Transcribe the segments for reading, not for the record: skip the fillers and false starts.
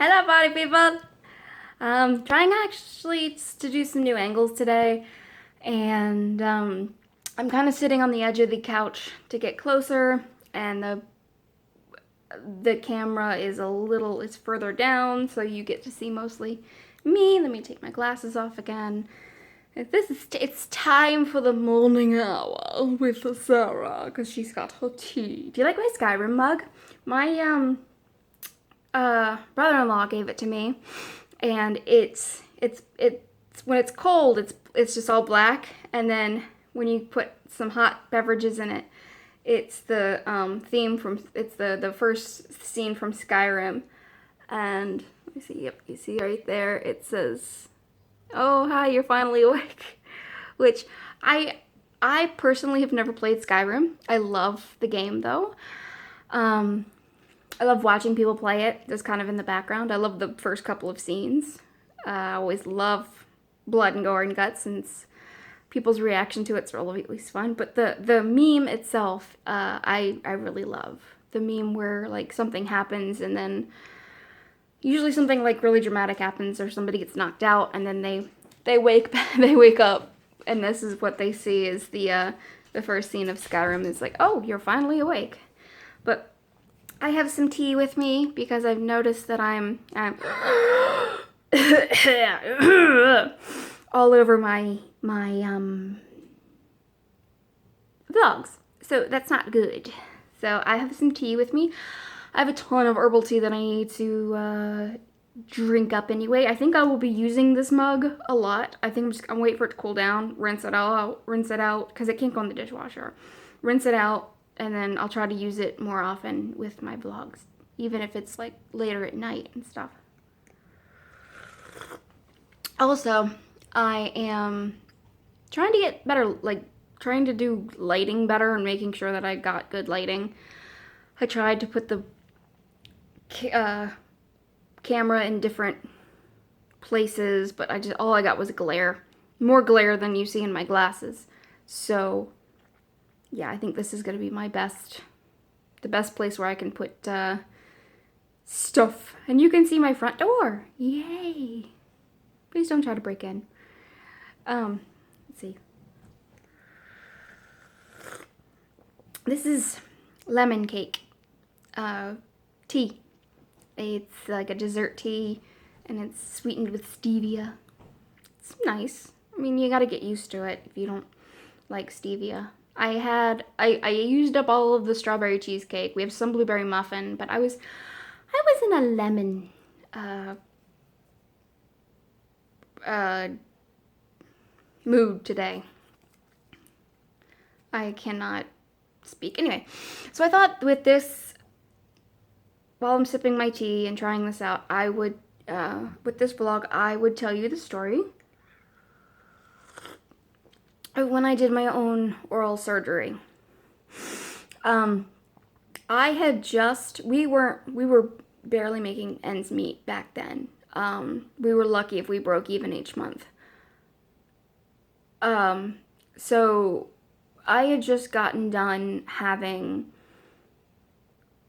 Hello, body people. Trying actually to do some new angles today, and I'm kind of sitting on the edge of the couch to get closer, and the camera is it's further down, so you get to see mostly me. Let me take my glasses off again. It's time for the morning hour with Sarah, because she's got her tea. Do you like my Skyrim mug? My brother-in-law gave it to me, and it's when it's cold, it's just all black, and then when you put some hot beverages in it, it's the theme from it's the first scene from Skyrim, and let me see. Yep, you see right there. It says, "Oh, hi, you're finally awake," which I personally have never played Skyrim. I love the game though. Um, I love watching people play it, just kind of in the background. I love the first couple of scenes. I always love blood and gore and guts, and people's reaction to it's always fun. But the meme itself, I really love the meme where like something happens and then usually something like really dramatic happens or somebody gets knocked out and then they wake up, and this is what they see is the first scene of Skyrim is like, oh, you're finally awake. But I have some tea with me because I've noticed that I'm all over my vlogs. So that's not good. So I have some tea with me. I have a ton of herbal tea that I need to drink up anyway. I think I will be using this mug a lot. I think I'm waiting for it to cool down, rinse it out, because it can't go in the dishwasher. Rinse it out, and then I'll try to use it more often with my vlogs, even if it's like later at night and stuff. Also, I am trying to get better, like trying to do lighting better and making sure that I got good lighting. I tried to put the camera in different places, but all I got was glare. More glare than you see in my glasses. So yeah, I think this is going to be the best place where I can put stuff. And you can see my front door. Yay. Please don't try to break in. Let's see. This is lemon cake tea. It's like a dessert tea, and it's sweetened with stevia. It's nice. I mean, you gotta get used to it if you don't like stevia. I used up all of the strawberry cheesecake. We have some blueberry muffin, but I was in a lemon mood today. I cannot speak. Anyway, so I thought with this, while I'm sipping my tea and trying this out, I would, with this vlog, I would tell you the story of when I did my own oral surgery. We were barely making ends meet back then. We were lucky if we broke even each month. So I had just gotten done having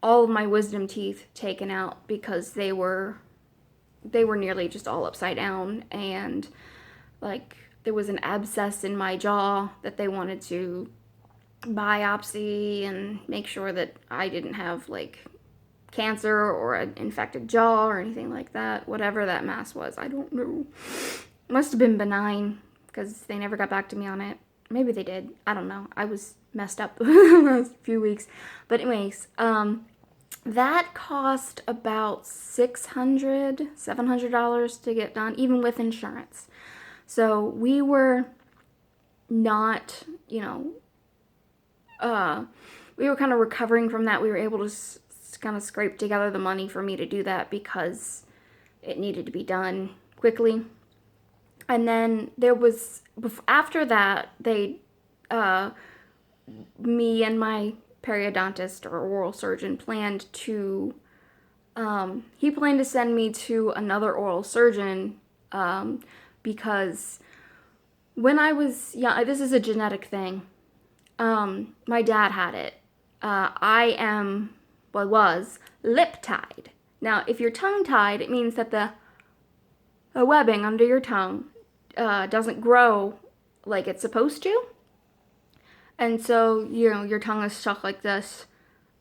all of my wisdom teeth taken out because they were nearly just all upside down, and like there was an abscess in my jaw that they wanted to biopsy and make sure that I didn't have like cancer or an infected jaw or anything like that. Whatever that mass was, I don't know. It must have been benign because they never got back to me on it. Maybe they did. I don't know. I was messed up the last few weeks. But anyways, that cost about $700 to get done, even with insurance. So we were not, we were kind of recovering from that. We were able to kind of scrape together the money for me to do that because it needed to be done quickly. And then after that, me and my periodontist or oral surgeon planned to, he planned to send me to another oral surgeon, because when I was young, this is a genetic thing. My dad had it. I was lip tied. Now, if you're tongue-tied, it means that the webbing under your tongue doesn't grow like it's supposed to. And so, your tongue is stuck like this.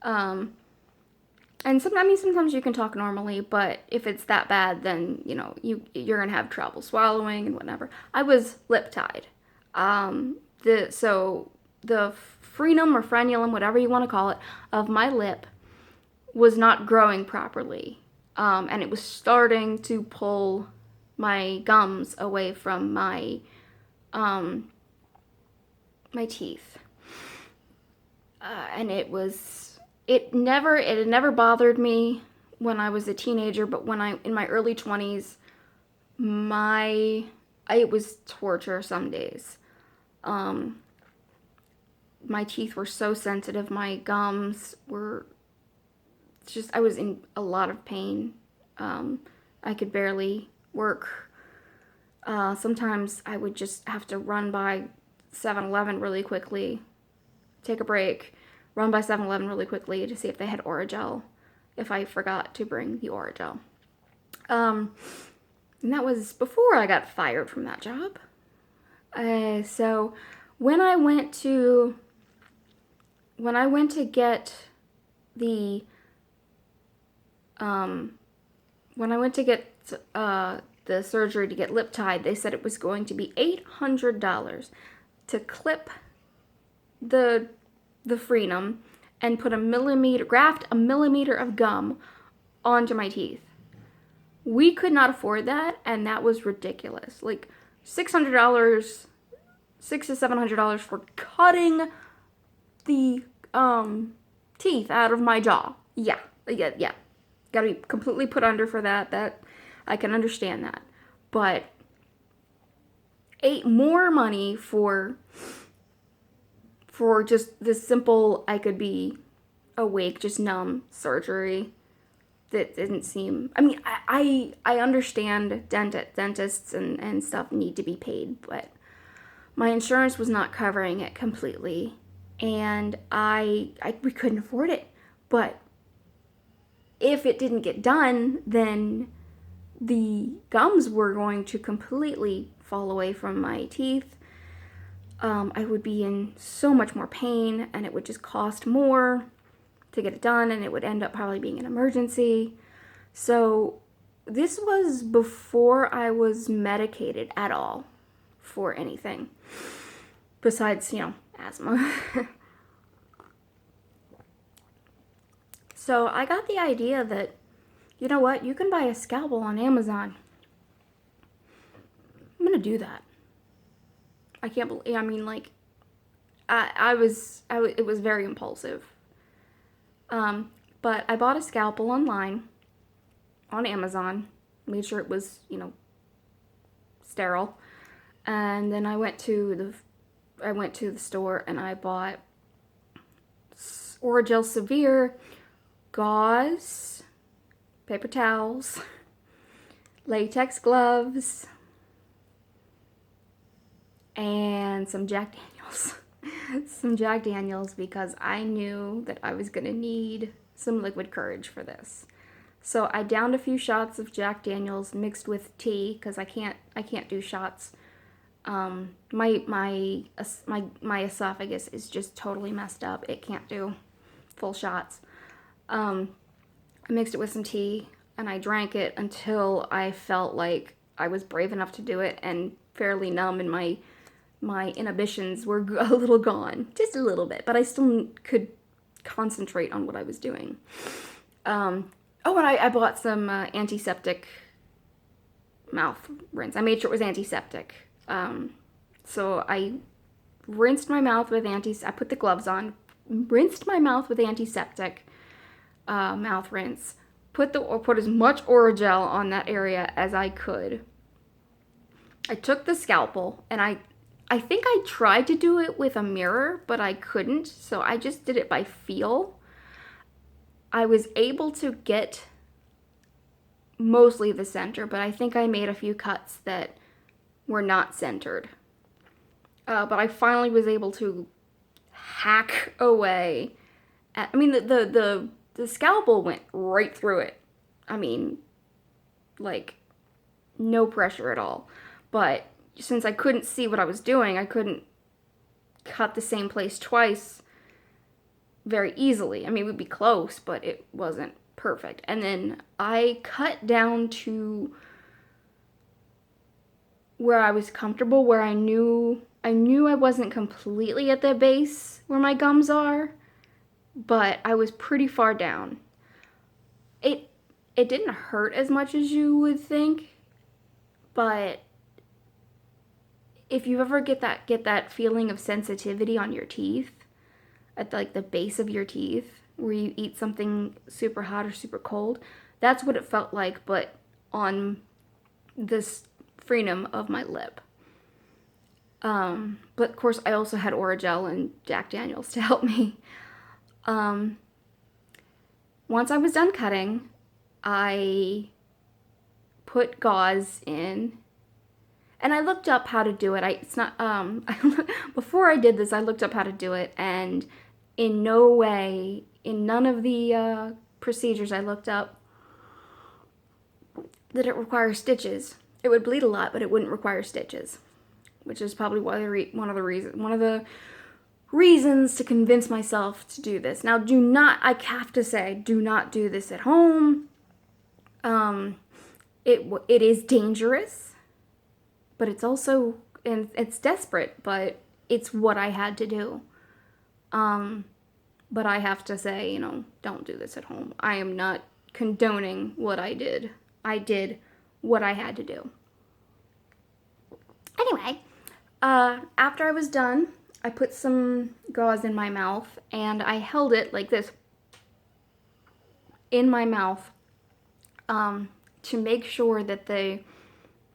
And sometimes you can talk normally, but if it's that bad, then, you're going to have trouble swallowing and whatever. I was lip-tied. So the frenum or frenulum, whatever you want to call it, of my lip was not growing properly. And it was starting to pull my gums away from my teeth. And it had never bothered me when I was a teenager, but in my early 20s, it was torture some days. My teeth were so sensitive, my gums were I was in a lot of pain. I could barely work. Sometimes I would just have to run by 7-Eleven really quickly, take a break, run by 7-Eleven really quickly to see if they had Orajel, if I forgot to bring the Orajel. And that was before I got fired from that job. So when I went to get the the surgery to get lip tied, they said it was going to be $800 to clip the frenum and graft a millimeter of gum onto my teeth. We could not afford that, and that was ridiculous. Like $600, $600 to $700 for cutting the teeth out of my jaw. Yeah. Gotta be completely put under for that. That I can understand that. But more money for just this simple, I could be awake, just numb surgery, that didn't seem, I mean, I understand dentists and stuff need to be paid, but my insurance was not covering it completely, and we couldn't afford it. But if it didn't get done, then the gums were going to completely fall away from my teeth. I would be in so much more pain, and it would just cost more to get it done, and it would end up probably being an emergency. So this was before I was medicated at all for anything besides, asthma. So I got the idea that, you know what, you can buy a scalpel on Amazon. I'm gonna do that. I can't believe, it was very impulsive. But I bought a scalpel online on Amazon, made sure it was, sterile. And then I went to the store and I bought Orajel Severe, gauze, paper towels, latex gloves, and some Jack Daniels. Some Jack Daniels, because I knew that I was going to need some liquid courage for this. So I downed a few shots of Jack Daniels mixed with tea, because I can't do shots. My esophagus is just totally messed up. It can't do full shots. I mixed it with some tea, and I drank it until I felt like I was brave enough to do it and fairly numb, and my inhibitions were a little gone, just a little bit, but I still could concentrate on what I was doing. And I bought some antiseptic mouth rinse. I made sure it was antiseptic. So I rinsed my mouth with I put the gloves on, rinsed my mouth with antiseptic mouth rinse, put as much Orajel on that area as I could. I took the scalpel, and I think I tried to do it with a mirror, but I couldn't, so I just did it by feel. I was able to get mostly the center, but I think I made a few cuts that were not centered. But I finally was able to hack away. The scalpel went right through it. I mean, like, no pressure at all. But since I couldn't see what I was doing, I couldn't cut the same place twice very easily. I mean, it would be close, but it wasn't perfect. And then I cut down to where I was comfortable, where I knew I wasn't completely at the base where my gums are, but I was pretty far down. It didn't hurt as much as you would think, but if you ever get that feeling of sensitivity on your teeth, at like the base of your teeth, where you eat something super hot or super cold, that's what it felt like, but on this frenum of my lip. But of course, I also had Orajel and Jack Daniels to help me. Once I was done cutting, I put gauze in, and I looked up how to do it. Before I did this, I looked up how to do it, and in no way, in none of the procedures I looked up, did it require stitches. It would bleed a lot, but it wouldn't require stitches, which is probably why one of the reasons to convince myself to do this. Now, I have to say, do not do this at home. It is dangerous, but it's also, and it's desperate, but it's what I had to do. But I have to say, don't do this at home. I am not condoning what I did. I did what I had to do. Anyway, after I was done, I put some gauze in my mouth, and I held it like this in my mouth to make sure that the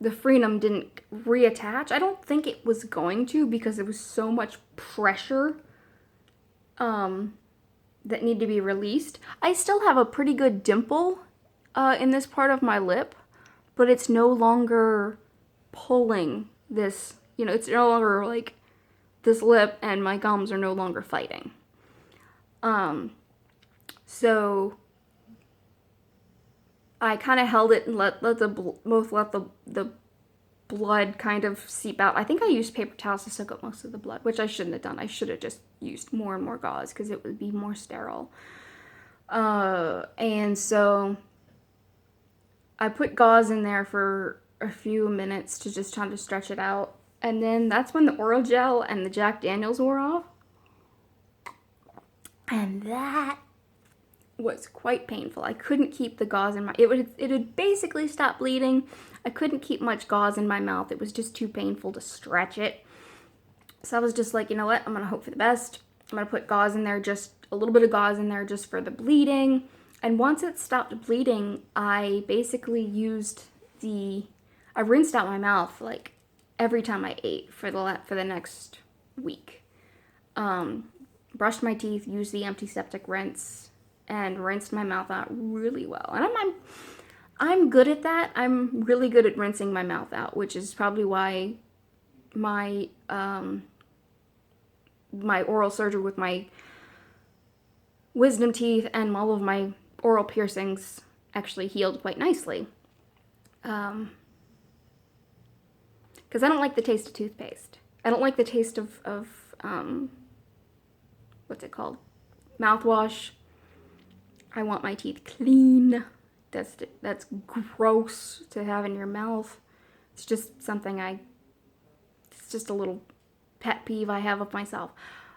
frenum didn't reattach. I don't think it was going to, because there was so much pressure that needed to be released. I still have a pretty good dimple in this part of my lip, but it's no longer pulling this, it's no longer like this lip, and my gums are no longer fighting. So I kind of held it and let the blood kind of seep out. I think I used paper towels to soak up most of the blood, which I shouldn't have done. I should have just used more and more gauze because it would be more sterile. And so I put gauze in there for a few minutes to just try to stretch it out. And then that's when the Orajel and the Jack Daniels wore off. And that was quite painful. I couldn't keep the gauze in my, it had basically stopped bleeding. I couldn't keep much gauze in my mouth. It was just too painful to stretch it. So I was just like, you know what? I'm going to hope for the best. I'm going to put gauze in there, just a little bit of gauze in there just for the bleeding. And once it stopped bleeding, I basically I rinsed out my mouth like every time I ate for the next week. Brushed my teeth, used the antiseptic rinse, and rinsed my mouth out really well. And I'm good at that. I'm really good at rinsing my mouth out, which is probably why my my oral surgery with my wisdom teeth and all of my oral piercings actually healed quite nicely. Because I don't like the taste of toothpaste. I don't like the taste of what's it called? Mouthwash. I want my teeth clean. That's gross to have in your mouth. It's just something it's just a little pet peeve I have of myself.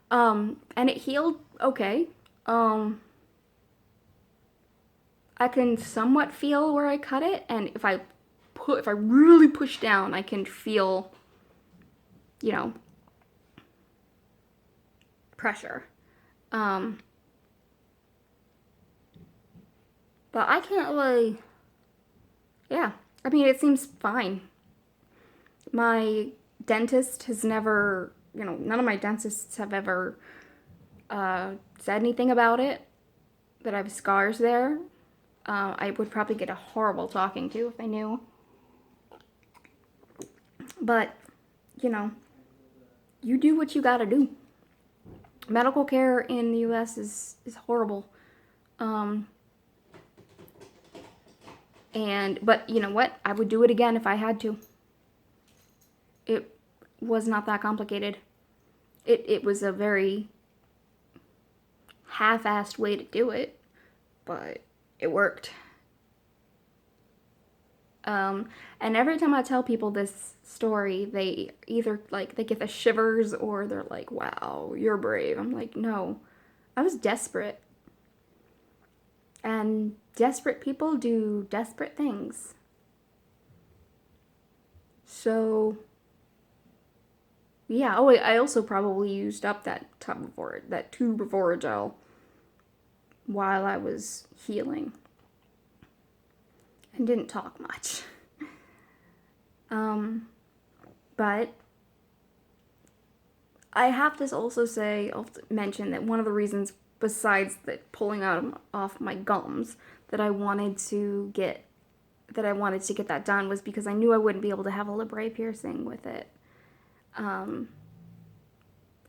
And it healed okay. I can somewhat feel where I cut it, and if I really push down, I can feel, pressure. But I can't really, yeah. I mean, it seems fine. My dentist has never, none of my dentists have ever said anything about it, that I have scars there. I would probably get a horrible talking to if I knew. But, you do what you gotta do. Medical care in the U.S. is horrible. But you know what? I would do it again if I had to. It was not that complicated. It was a very half-assed way to do it, but it worked. And every time I tell people this story, they either like they get the shivers or they're like, "Wow, you're brave." I'm like, "No, I was desperate." And desperate people do desperate things. So, yeah. Oh, I also probably used up that tube of Orajel while I was healing and didn't talk much. But I have to also mention that one of the reasons, besides that pulling off my gums, that I wanted to get that done was because I knew I wouldn't be able to have a Libre piercing with it, and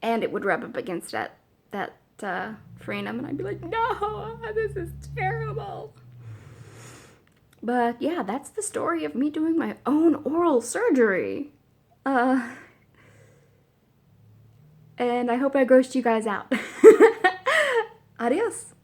it would rub up against that frenum, and I'd be like, no, this is terrible. But yeah, that's the story of me doing my own oral surgery. And I hope I grossed you guys out. Adios.